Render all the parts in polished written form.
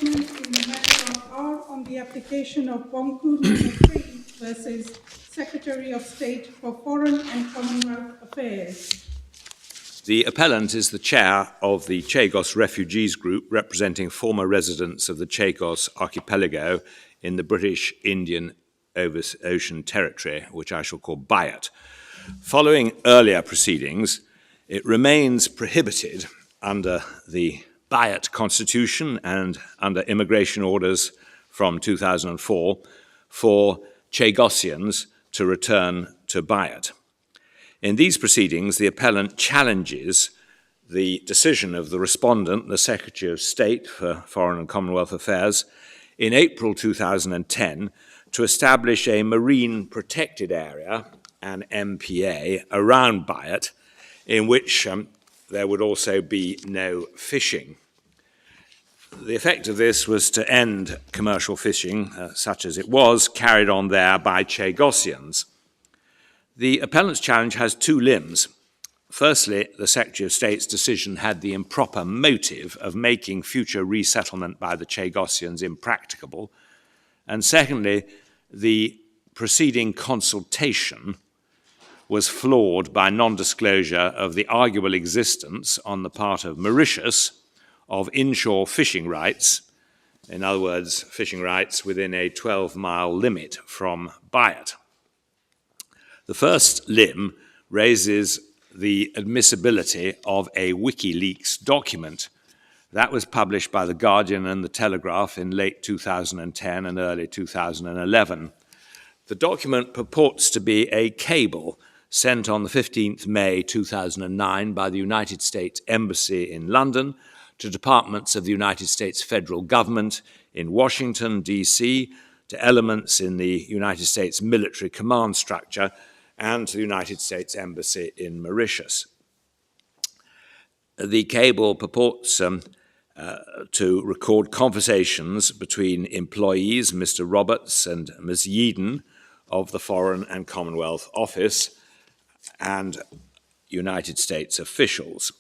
judgment in the matter of R on the application of Bancoult No. 3 versus Secretary of State for Foreign and Commonwealth Affairs. The appellant is the chair of the Chagos Refugees Group, representing former residents of the Chagos Archipelago in the British Indian Ocean Territory, which I shall call BIOT. Following earlier proceedings, it remains prohibited under the BIOT Constitution and under immigration orders from 2004 for Chagossians to return to BIOT. In these proceedings, the appellant challenges the decision of the Respondent, the Secretary of State for Foreign and Commonwealth Affairs, in April 2010 to establish a marine protected area, an MPA, around BIOT, in which there would also be no fishing. The effect of this was to end commercial fishing, such as it was, carried on there by Chagossians. The appellant's challenge has two limbs. Firstly, the Secretary of State's decision had the improper motive of making future resettlement by the Chagossians impracticable. And secondly, the preceding consultation was flawed by non-disclosure of the arguable existence on the part of Mauritius of inshore fishing rights, in other words, fishing rights within a 12-mile limit from BIOT. The first limb raises the admissibility of a Wikileaks document that was published by The Guardian and The Telegraph in late 2010 and early 2011. The document purports to be a cable sent on the 15th May 2009 by the United States Embassy in London to departments of the United States federal government in Washington, D.C., to elements in the United States military command structure, and to the United States Embassy in Mauritius. The cable purports to record conversations between employees, Mr. Roberts and Ms. Yeadon, of the Foreign and Commonwealth Office, and United States officials.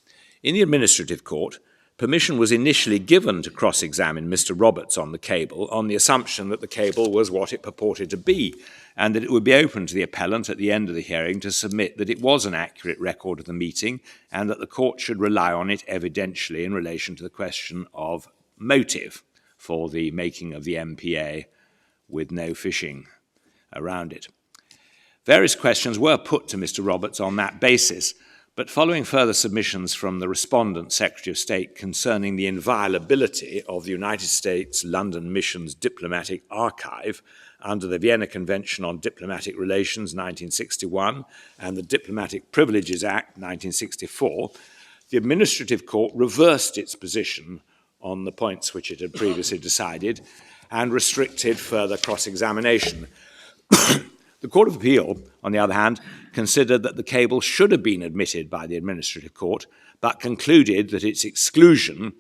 In the administrative court, permission was initially given to cross-examine Mr. Roberts on the cable on the assumption that the cable was what it purported to be, and that it would be open to the appellant at the end of the hearing to submit that it was an accurate record of the meeting and that the court should rely on it evidentially in relation to the question of motive for the making of the MPA with no fishing around it. Various questions were put to Mr. Roberts on that basis, but following further submissions from the Respondent, Secretary of State, concerning the inviolability of the United States London Mission's diplomatic archive under the Vienna Convention on Diplomatic Relations 1961 and the Diplomatic Privileges Act 1964, the Administrative Court reversed its position on the points which it had previously decided and restricted further cross-examination. The Court of Appeal, on the other hand, considered that the cable should have been admitted by the Administrative Court, but concluded that its exclusion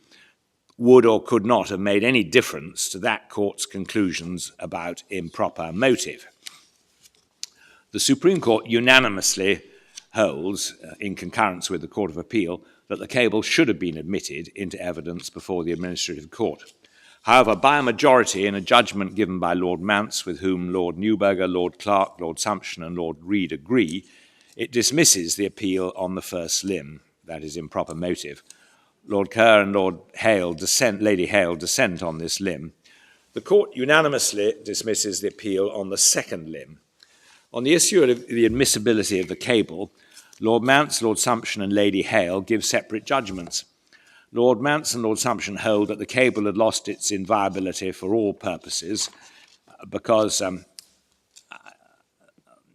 would or could not have made any difference to that court's conclusions about improper motive. The Supreme Court unanimously holds, in concurrence with the Court of Appeal, that the cable should have been admitted into evidence before the Administrative Court. However, by a majority in a judgment given by Lord Mance, with whom Lord Neuberger, Lord Clark, Lord Sumption and Lord Reid agree, it dismisses the appeal on the first limb, that is, improper motive. Lord Kerr and Lady Hale dissent on this limb. The court unanimously dismisses the appeal on the second limb. On the issue of the admissibility of the cable, Lord Mance, Lord Sumption and Lady Hale give separate judgments. Lord Mance and Lord Sumption hold that the cable had lost its inviolability for all purposes because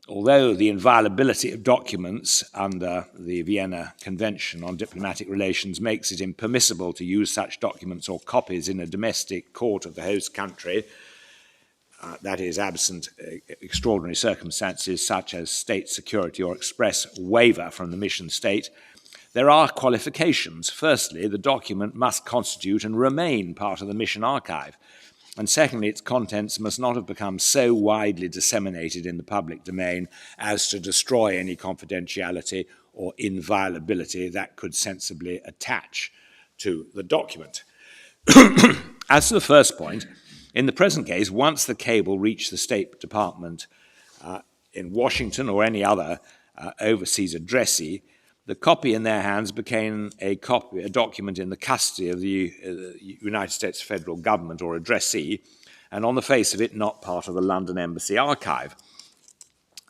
although the inviolability of documents under the Vienna Convention on Diplomatic Relations makes it impermissible to use such documents or copies in a domestic court of the host country, that is, absent extraordinary circumstances such as state security or express waiver from the mission state, there are qualifications. Firstly, the document must constitute and remain part of the mission archive. And secondly, its contents must not have become so widely disseminated in the public domain as to destroy any confidentiality or inviolability that could sensibly attach to the document. As to the first point, in the present case, once the cable reached the State Department in Washington or any other overseas addressee, the copy in their hands became a document in the custody of the United States federal government or addressee, and on the face of it, not part of the London Embassy archive.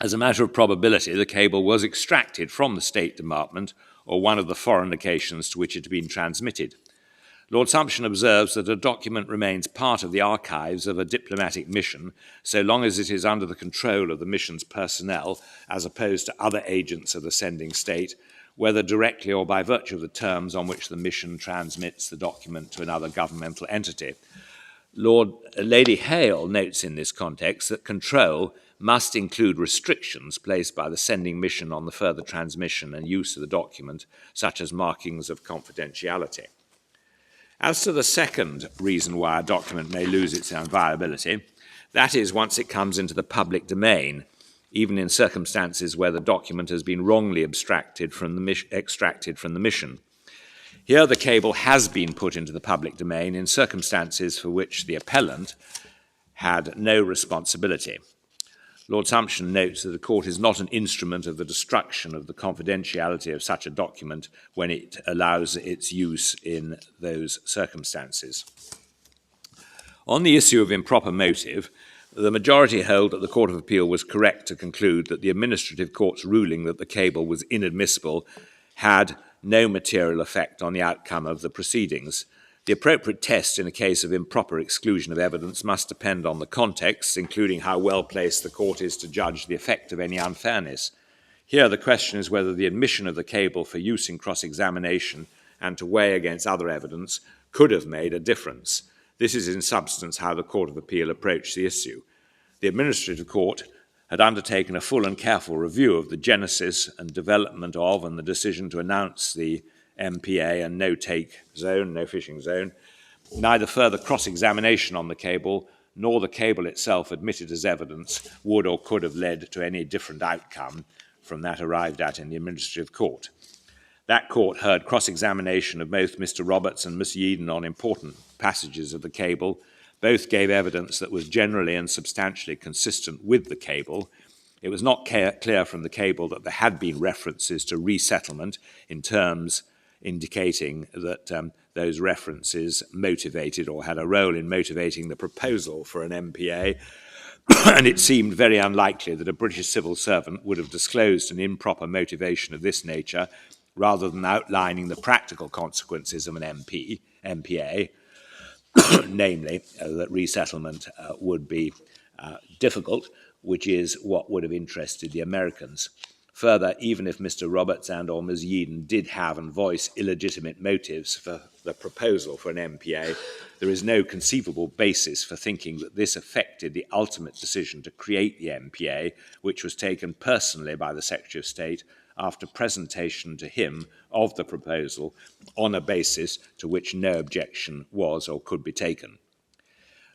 As a matter of probability, the cable was extracted from the State Department or one of the foreign locations to which it had been transmitted. Lord Sumption observes that a document remains part of the archives of a diplomatic mission so long as it is under the control of the mission's personnel as opposed to other agents of the sending state, whether directly or by virtue of the terms on which the mission transmits the document to another governmental entity. Lady Hale notes in this context that control must include restrictions placed by the sending mission on the further transmission and use of the document, such as markings of confidentiality. As to the second reason why a document may lose its inviolability, that is once it comes into the public domain, even in circumstances where the document has been wrongly extracted from the mission. Here the cable has been put into the public domain in circumstances for which the appellant had no responsibility. Lord Sumption notes that the court is not an instrument of the destruction of the confidentiality of such a document when it allows its use in those circumstances. On the issue of improper motive, the majority held that the Court of Appeal was correct to conclude that the administrative court's ruling that the cable was inadmissible had no material effect on the outcome of the proceedings. The appropriate test in a case of improper exclusion of evidence must depend on the context, including how well placed the court is to judge the effect of any unfairness. Here the question is whether the admission of the cable for use in cross-examination and to weigh against other evidence could have made a difference. This is in substance how the Court of Appeal approached the issue. The administrative court had undertaken a full and careful review of the genesis and development of and the decision to announce the MPA and no-take zone, no-fishing zone. Neither further cross-examination on the cable nor the cable itself admitted as evidence would or could have led to any different outcome from that arrived at in the administrative court. That court heard cross-examination of both Mr. Roberts and Miss Yeadon on important passages of the cable. Both gave evidence that was generally and substantially consistent with the cable. It was not clear from the cable that there had been references to resettlement in terms indicating that those references motivated or had a role in motivating the proposal for an MPA, and it seemed very unlikely that a British civil servant would have disclosed an improper motivation of this nature rather than outlining the practical consequences of an MPA, namely that resettlement would be difficult, which is what would have interested the Americans. Further, even if Mr. Roberts and or Ms. Yeadon did have and voice illegitimate motives for the proposal for an MPA, there is no conceivable basis for thinking that this affected the ultimate decision to create the MPA, which was taken personally by the Secretary of State after presentation to him of the proposal on a basis to which no objection was or could be taken.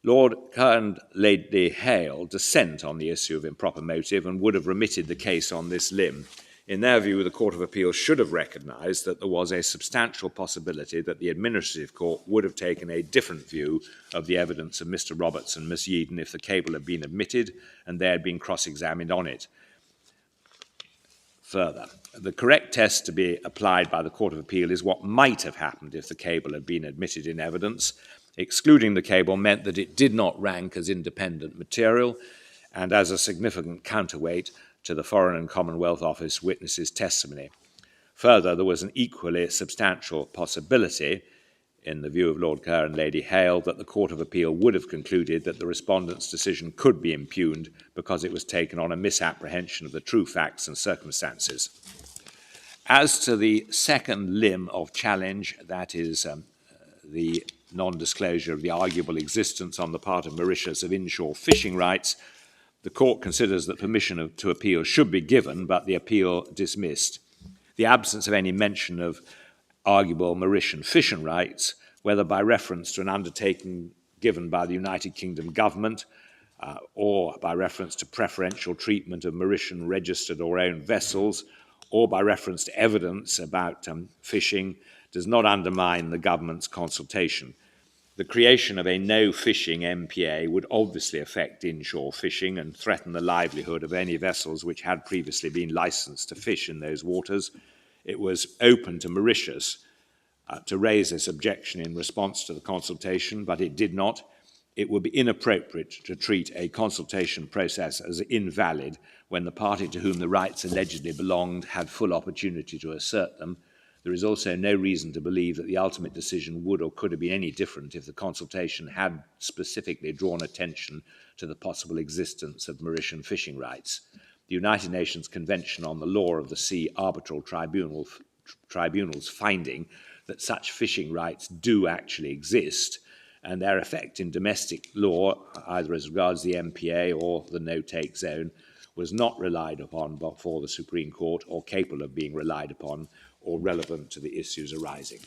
Lord Kerr and Lady Hale dissent on the issue of improper motive and would have remitted the case on this limb. In their view, the Court of Appeal should have recognised that there was a substantial possibility that the administrative court would have taken a different view of the evidence of Mr. Roberts and Miss Yeadon if the cable had been admitted and they had been cross-examined on it. Further, the correct test to be applied by the Court of Appeal is what might have happened if the cable had been admitted in evidence. Excluding the cable meant that it did not rank as independent material and as a significant counterweight to the Foreign and Commonwealth Office witnesses' testimony. Further, there was an equally substantial possibility, in the view of Lord Kerr and Lady Hale, that the Court of Appeal would have concluded that the respondent's decision could be impugned because it was taken on a misapprehension of the true facts and circumstances. As to the second limb of challenge, that is the non-disclosure of the arguable existence on the part of Mauritius of inshore fishing rights, the court considers that permission to appeal should be given, but the appeal dismissed. The absence of any mention of arguable Mauritian fishing rights, whether by reference to an undertaking given by the United Kingdom government or by reference to preferential treatment of Mauritian registered or owned vessels, or by reference to evidence about fishing, does not undermine the government's consultation. The creation of a no-fishing MPA would obviously affect inshore fishing and threaten the livelihood of any vessels which had previously been licensed to fish in those waters. It was open to Mauritius to raise this objection in response to the consultation, but it did not. It would be inappropriate to treat a consultation process as invalid when the party to whom the rights allegedly belonged had full opportunity to assert them. There is also no reason to believe that the ultimate decision would or could have been any different if the consultation had specifically drawn attention to the possible existence of Mauritian fishing rights. The United Nations Convention on the Law of the Sea Arbitral Tribunal's finding that such fishing rights do actually exist and their effect in domestic law, either as regards the MPA or the no-take zone, was not relied upon before the Supreme Court or capable of being relied upon or relevant to the issues arising.